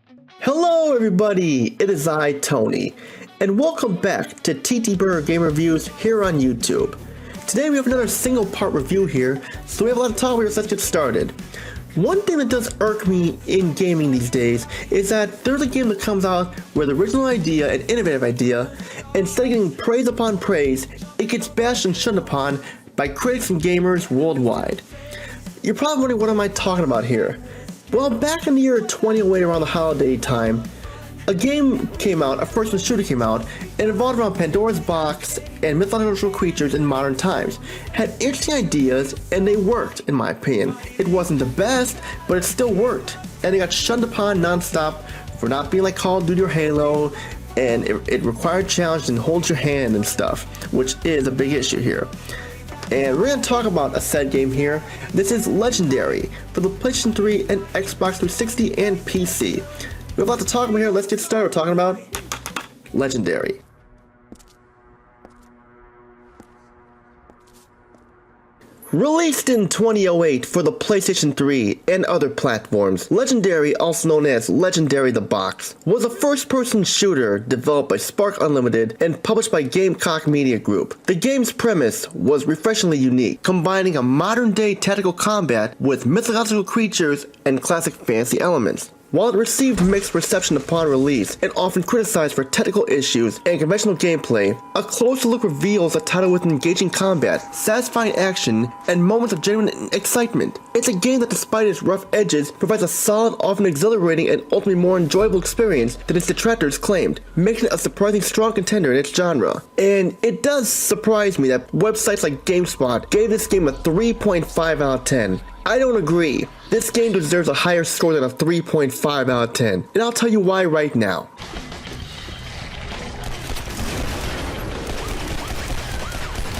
Hello everybody, it is I, Tony, and welcome back to TTBurger Game Reviews here on YouTube. Today we have another single part review here, so we have a lot of time here, so let's get started. One thing that does irk me in gaming these days is that there's a game that comes out with an original idea, an innovative idea, and instead of getting praise upon praise, it gets bashed and shunned upon by critics and gamers worldwide. You're probably wondering, what am I talking about here? Well, back in the year 2008 around the holiday time, a game came out, a first-person shooter came out, and involved around Pandora's box and mythological creatures in modern times. Had interesting ideas, and they worked, in my opinion. It wasn't the best, but it still worked. And they got shunned upon non-stop for not being like Call of Duty or Halo, and it required challenge and hold your hand and stuff, which is a big issue here. And we're going to talk about a said game here. This is Legendary for the PlayStation 3 and Xbox 360 and PC. We have a lot to talk about here. Let's get started. We're talking about Legendary. Released in 2008 for the PlayStation 3 and other platforms, Legendary, also known as Legendary the Box, was a first-person shooter developed by Spark Unlimited and published by Gamecock Media Group. The game's premise was refreshingly unique, combining a modern-day tactical combat with mythological creatures and classic fantasy elements. While it received mixed reception upon release and often criticized for technical issues and conventional gameplay, a closer look reveals a title with engaging combat, satisfying action, and moments of genuine excitement. It's a game that, despite its rough edges, provides a solid, often exhilarating, and ultimately more enjoyable experience than its detractors claimed, making it a surprisingly strong contender in its genre. And it does surprise me that websites like GameSpot gave this game a 3.5 out of 10. I don't agree. This game deserves a higher score than a 3.5 out of 10, and I'll tell you why right now.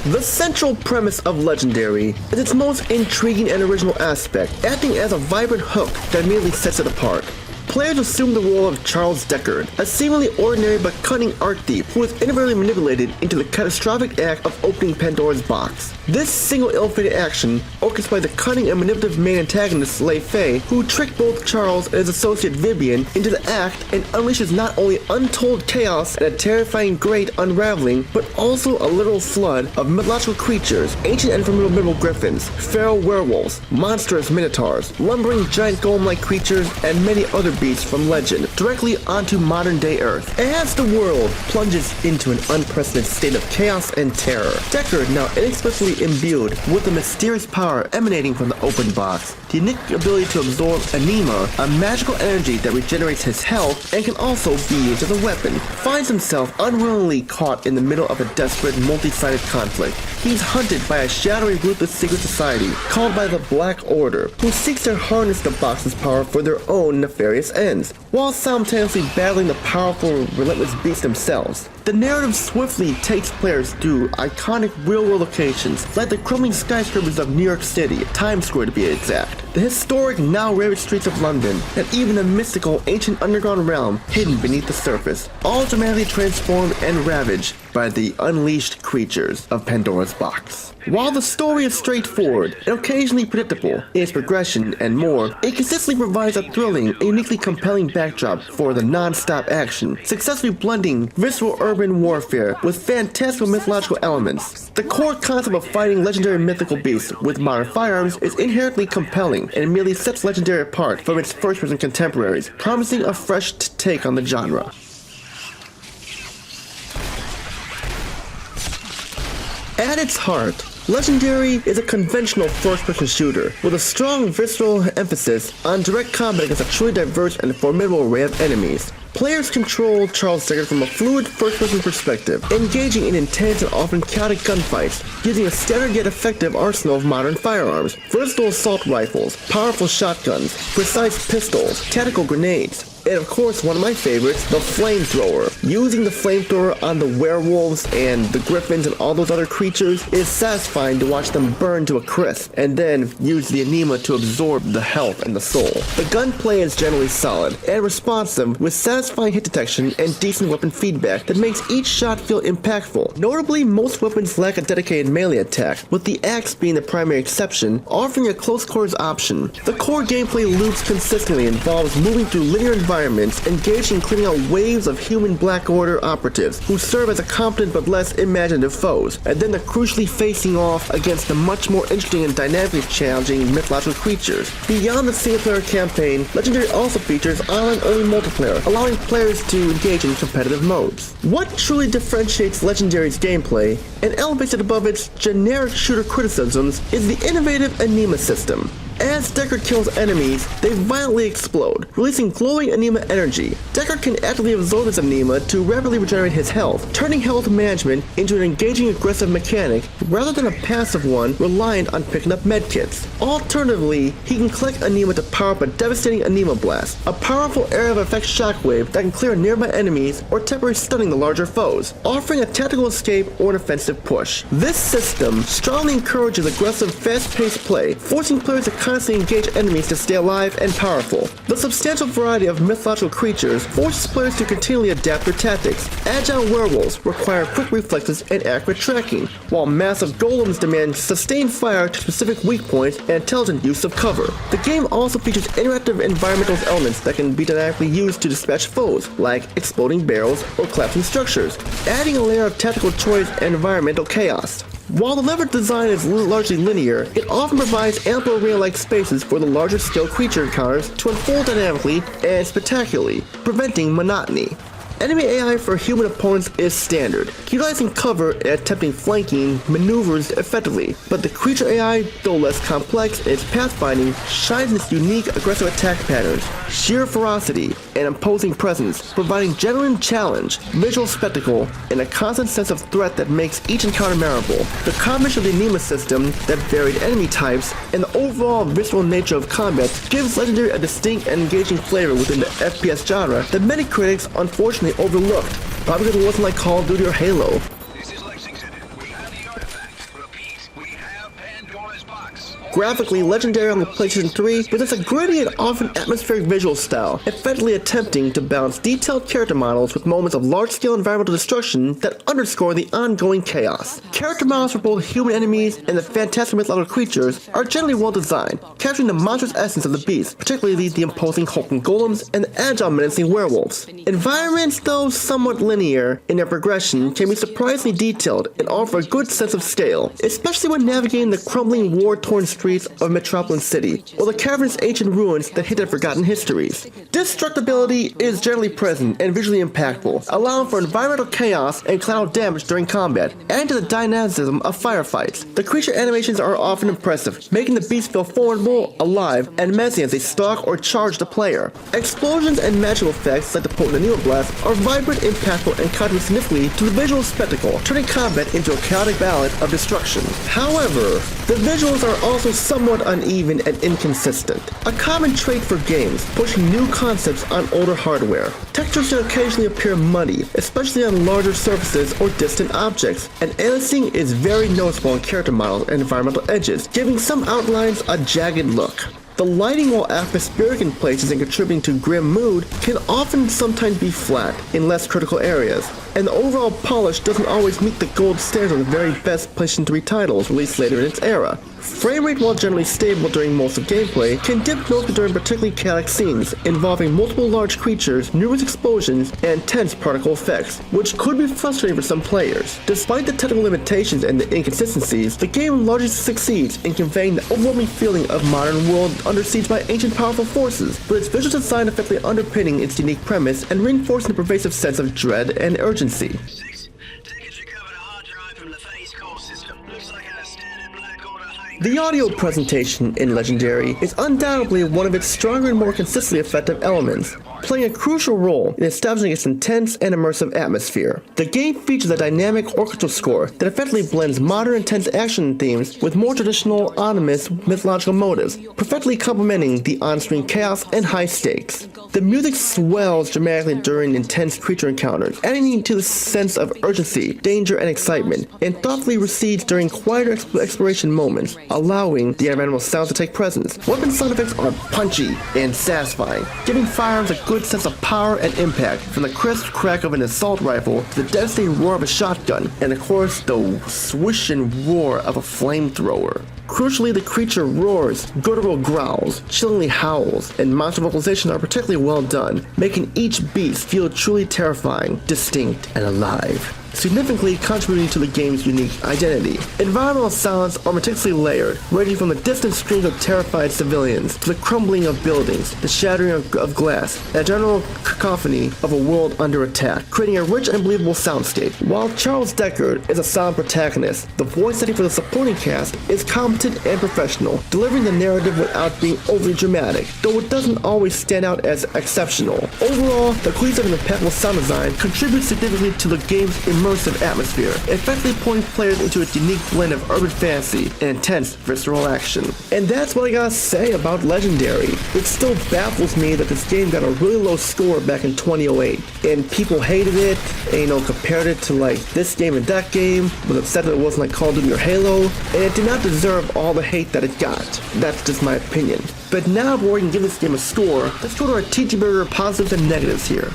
The central premise of Legendary is its most intriguing and original aspect, acting as a vibrant hook that immediately sets it apart. Players assume the role of Charles Deckard, a seemingly ordinary but cunning art thief who is inadvertently manipulated into the catastrophic act of opening Pandora's box. This single ill-fated action, orchestrated by the cunning and manipulative main antagonist Lei Fei, who tricked both Charles and his associate Vivian into the act and unleashes not only untold chaos and a terrifying great unraveling, but also a literal flood of mythological creatures, ancient and formidable griffons, feral werewolves, monstrous minotaurs, lumbering giant golem-like creatures, and many other beasts from legend, directly onto modern-day Earth. As the world plunges into an unprecedented state of chaos and terror, Deckard, now inexplicably imbued with a mysterious power emanating from the open box, the unique ability to absorb anima, a magical energy that regenerates his health and can also be used as a weapon, finds himself unwillingly caught in the middle of a desperate, multi-sided conflict. He's hunted by a shadowy, ruthless secret society called by the Black Order, who seeks to harness the box's power for their own nefarious ends, while simultaneously battling the powerful, relentless beasts themselves. The narrative swiftly takes players through iconic real-world locations like the crumbling skyscrapers of New York City, Times Square to be exact, the historic, now ravaged streets of London, and even a mystical, ancient underground realm hidden beneath the surface, all dramatically transformed and ravaged by the unleashed creatures of Pandora's box. While the story is straightforward and occasionally predictable in its progression and more, it consistently provides a thrilling and uniquely compelling backdrop for the non-stop action, successfully blending visceral urban warfare with fantastical mythological elements. The core concept of fighting legendary mythical beasts with modern firearms is inherently compelling and merely sets Legendary apart from its first-person contemporaries, promising a fresh take on the genre. At its heart, Legendary is a conventional first-person shooter with a strong visceral emphasis on direct combat against a truly diverse and formidable array of enemies. Players control Charles Deckard from a fluid first-person perspective, engaging in intense and often chaotic gunfights, using a standard yet effective arsenal of modern firearms, versatile assault rifles, powerful shotguns, precise pistols, tactical grenades, and of course, one of my favorites, the flamethrower. Using the flamethrower on the werewolves and the griffons and all those other creatures is satisfying to watch them burn to a crisp, and then use the anima to absorb the health and the soul. The gunplay is generally solid and responsive, with satisfying hit detection and decent weapon feedback that makes each shot feel impactful. Notably, most weapons lack a dedicated melee attack, with the axe being the primary exception, offering a close quarters option. The core gameplay loops consistently involves moving through linear environments environments, engaged in clearing out waves of human Black Order operatives who serve as a competent but less imaginative foes, and then they're crucially facing off against the much more interesting and dynamically challenging mythological creatures. Beyond the single-player campaign, Legendary also features online-only multiplayer, allowing players to engage in competitive modes. What truly differentiates Legendary's gameplay and elevates it above its generic shooter criticisms is the innovative Anima system. As Deckard kills enemies, they violently explode, releasing glowing anima energy. Deckard can actively absorb this anima to rapidly regenerate his health, turning health management into an engaging aggressive mechanic rather than a passive one reliant on picking up medkits. Alternatively, he can collect anima to power up a devastating anima blast, a powerful area of effect shockwave that can clear nearby enemies or temporarily stunning the larger foes, offering a tactical escape or an offensive push. This system strongly encourages aggressive, fast-paced play, forcing players to constantly engage enemies to stay alive and powerful. The substantial variety of mythological creatures forces players to continually adapt their tactics. Agile werewolves require quick reflexes and accurate tracking, while massive golems demand sustained fire to specific weak points and intelligent use of cover. The game also features interactive environmental elements that can be dynamically used to dispatch foes, like exploding barrels or collapsing structures, adding a layer of tactical choice and environmental chaos. While the level design is largely linear, it often provides ample arena-like spaces for the larger scale creature encounters to unfold dynamically and spectacularly, preventing monotony. Enemy AI for human opponents is standard, utilizing cover and attempting flanking maneuvers effectively, but the creature AI, though less complex in its pathfinding, shines in its unique aggressive attack patterns, sheer ferocity, and imposing presence, providing genuine challenge, visual spectacle, and a constant sense of threat that makes each encounter memorable. The combination of the Anima system, that varied enemy types, and the overall visceral nature of combat gives Legendary a distinct and engaging flavor within the FPS genre that many critics unfortunately overlooked, probably because it wasn't like Call of Duty or Halo. Graphically, Legendary on the PlayStation 3 presents a gritty and often atmospheric visual style, effectively attempting to balance detailed character models with moments of large-scale environmental destruction that underscore the ongoing chaos. Character models for both human enemies and the fantastic mythological creatures are generally well designed, capturing the monstrous essence of the beast, particularly the imposing hulking golems and the agile menacing werewolves. Environments, though somewhat linear in their progression, can be surprisingly detailed and offer a good sense of scale, especially when navigating the crumbling war-torn streets of Metropolis City, or the cavernous ancient ruins that hint at forgotten histories. Destructibility is generally present and visually impactful, allowing for environmental chaos and collateral damage during combat, adding to the dynamism of firefights. The creature animations are often impressive, making the beasts feel formidable, alive, and menacing as they stalk or charge the player. Explosions and magical effects like the potent Anima Blast are vibrant, impactful, and contribute significantly to the visual spectacle, turning combat into a chaotic ballad of destruction. However, the visuals are also somewhat uneven and inconsistent, a common trait for games pushing new concepts on older hardware. Textures can occasionally appear muddy, especially on larger surfaces or distant objects, and aliasing is very noticeable in character models and environmental edges, giving some outlines a jagged look. The lighting, while atmospheric in places and contributing to grim mood, can often sometimes be flat in less critical areas, and the overall polish doesn't always meet the gold standard of the very best PlayStation 3 titles released later in its era. Frame rate, while generally stable during most of gameplay, can dip notably during particularly chaotic scenes involving multiple large creatures, numerous explosions, and intense particle effects, which could be frustrating for some players. Despite the technical limitations and the inconsistencies, the game largely succeeds in conveying the overwhelming feeling of modern world under siege by ancient powerful forces, with its visual design effectively underpinning its unique premise and reinforcing the pervasive sense of dread and urgency. The audio presentation in Legendary is undoubtedly one of its stronger and more consistently effective elements, playing a crucial role in establishing its intense and immersive atmosphere. The game features a dynamic orchestral score that effectively blends modern intense action themes with more traditional ominous mythological motives, perfectly complementing the on-screen chaos and high stakes. The music swells dramatically during intense creature encounters, adding to the sense of urgency, danger, and excitement, and thoughtfully recedes during quieter exploration moments, allowing the environmental sounds to take presence. Weapon sound effects are punchy and satisfying, giving firearms a good sense of power and impact, from the crisp crack of an assault rifle to the devastating roar of a shotgun, and of course the swish and roar of a flamethrower. Crucially, the creature roars, guttural growls, chillingly howls, and monster vocalizations are particularly well done, making each beast feel truly terrifying, distinct, and alive, significantly contributing to the game's unique identity. Environmental sounds are meticulously layered, ranging from the distant screams of terrified civilians to the crumbling of buildings, the shattering of glass, and a general cacophony of a world under attack, creating a rich and believable soundscape. While Charles Deckard is a solid protagonist, the voice acting for the supporting cast is competent and professional, delivering the narrative without being overly dramatic, though it doesn't always stand out as exceptional. Overall, the cohesive and impeccable sound design contributes significantly to the game's immersive atmosphere, effectively pulling players into its unique blend of urban fantasy and intense visceral action. And that's what I gotta say about Legendary. It still baffles me that this game got a really low score back in 2008, and people hated it, and compared it to like this game and that game, was upset that it wasn't like Call of Duty or Halo, and it did not deserve all the hate that it got. That's just my opinion. But now before we can give this game a score, let's go to our TTBurger positives and negatives here.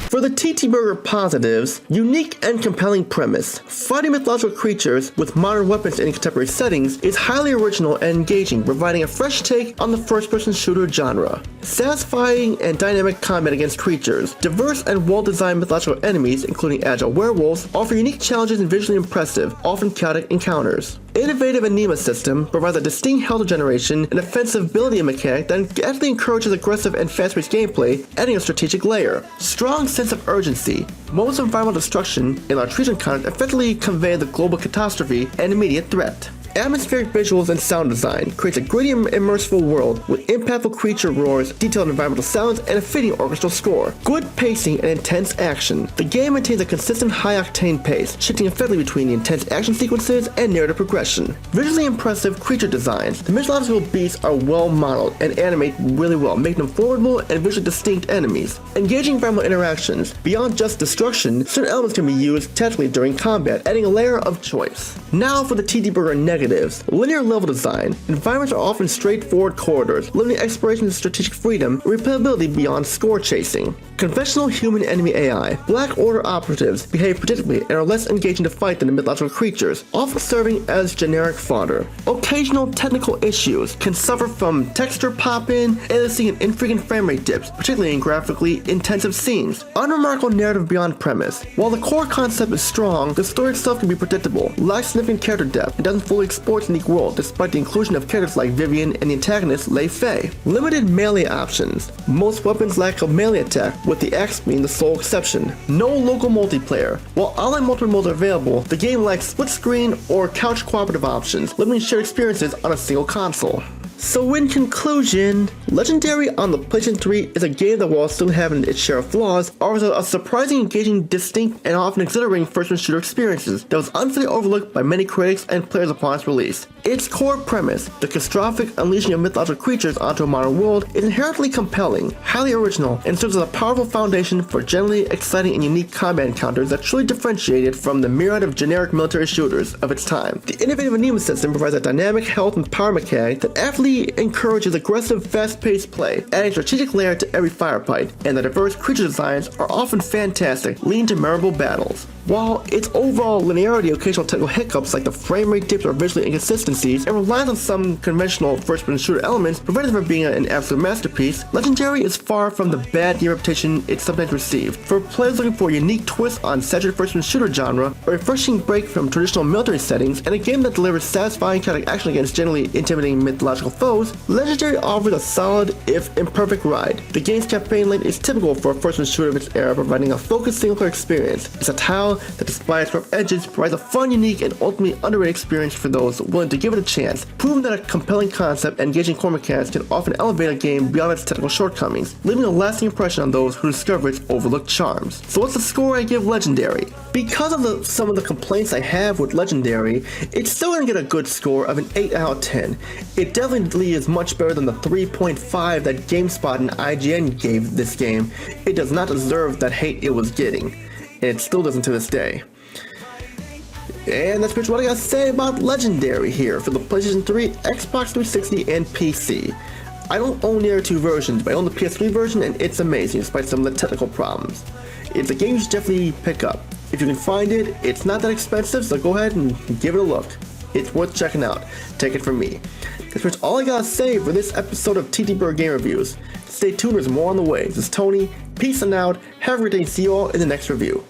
For the TTBurger positives, unique and compelling premise. Fighting mythological creatures with modern weapons in contemporary settings is highly original and engaging, providing a fresh take on the first-person shooter genre. Satisfying and dynamic combat against creatures. Diverse and well-designed mythological enemies, including agile werewolves, offer unique challenges and visually impressive, often chaotic encounters. Innovative Anima system provides a distinct health regeneration and offensive ability mechanic that actually encourages aggressive and fast-paced gameplay, adding a strategic layer. Strong sense of urgency. Most environmental destruction and large creature encounters effectively convey the global catastrophe and immediate threat. Atmospheric visuals and sound design creates a gritty and immersive world with impactful creature roars, detailed environmental sounds, and a fitting orchestral score. Good pacing and intense action. The game maintains a consistent high-octane pace, shifting effectively between the intense action sequences and narrative progression. Visually impressive creature designs. The mythological beasts are well modeled and animate really well, making them formidable and visually distinct enemies. Engaging environmental interactions. Beyond just destruction, certain elements can be used tactically during combat, adding a layer of choice. Now for the TTBurger negatives. Linear level design. Environments are often straightforward corridors, limiting exploration and strategic freedom, and replayability beyond score chasing. Conventional human enemy AI. Black Order operatives behave predictably and are less engaging to fight than the mythological creatures, often serving as generic fodder. Occasional technical issues can suffer from texture pop-in, aliasing, and infrequent frame rate dips, particularly in graphically intensive scenes. Unremarkable narrative beyond premise. While the core concept is strong, the story itself can be predictable, lacks significant character depth, and doesn't fully explore its unique world despite the inclusion of characters like Vivian and the antagonist Lei Fei. Limited melee options. Most weapons lack a melee attack, with the axe being the sole exception. No local multiplayer. While online multiplayer modes are available, the game lacks split screen or couch cooperative options, limiting shared experiences on a single console. So in conclusion, Legendary on the PlayStation 3 is a game that, while still having its share of flaws, offers a surprisingly engaging, distinct, and often exhilarating first-person shooter experiences that was unfairly overlooked by many critics and players upon its release. Its core premise, the catastrophic unleashing of mythological creatures onto a modern world, is inherently compelling, highly original, and serves as a powerful foundation for generally exciting and unique combat encounters that truly differentiate it from the myriad of generic military shooters of its time. The innovative Anima system provides a dynamic health and power mechanic that aptly encourages aggressive, fast-paced play, adding a strategic layer to every firefight, and the diverse creature designs are often fantastic, leading to memorable battles. While its overall linearity, occasional technical hiccups like the frame rate dips or visual inconsistencies, and relies on some conventional first-person shooter elements, prevent it from being an absolute masterpiece, Legendary is far from the bad game reputation it sometimes received. For players looking for a unique twist on saturated first-person shooter genre, a refreshing break from traditional military settings, and a game that delivers satisfying chaotic action against generally intimidating mythological foes, Legendary offers a solid, if imperfect, ride. The game's campaign length is typical for a first-person shooter of its era, providing a focused single-player experience. It's a tile that, despite its rough edges, provides a fun, unique, and ultimately underrated experience for those willing to give it a chance, proving that a compelling concept and engaging core mechanics can often elevate a game beyond its technical shortcomings, leaving a lasting impression on those who discover its overlooked charms. So what's the score I give Legendary? Because of some of the complaints I have with Legendary, it's still going to get a good score of an 8 out of 10. It definitely is much better than the 3.5 that GameSpot and IGN gave this game. It does not deserve that hate it was getting, and it still doesn't to this day. And that's pretty much what I gotta say about Legendary here for the PlayStation 3, Xbox 360, and PC. I don't own the other two versions, but I own the PS3 version, and it's amazing despite some of the technical problems. It's a game you should definitely pick up. If you can find it, it's not that expensive, so go ahead and give it a look. It's worth checking out. Take it from me. That's pretty much all I gotta say for this episode of TTBurger Game Reviews. Stay tuned, there's more on the way. This is Tony. Peace and out. Have a great day. See you all in the next review.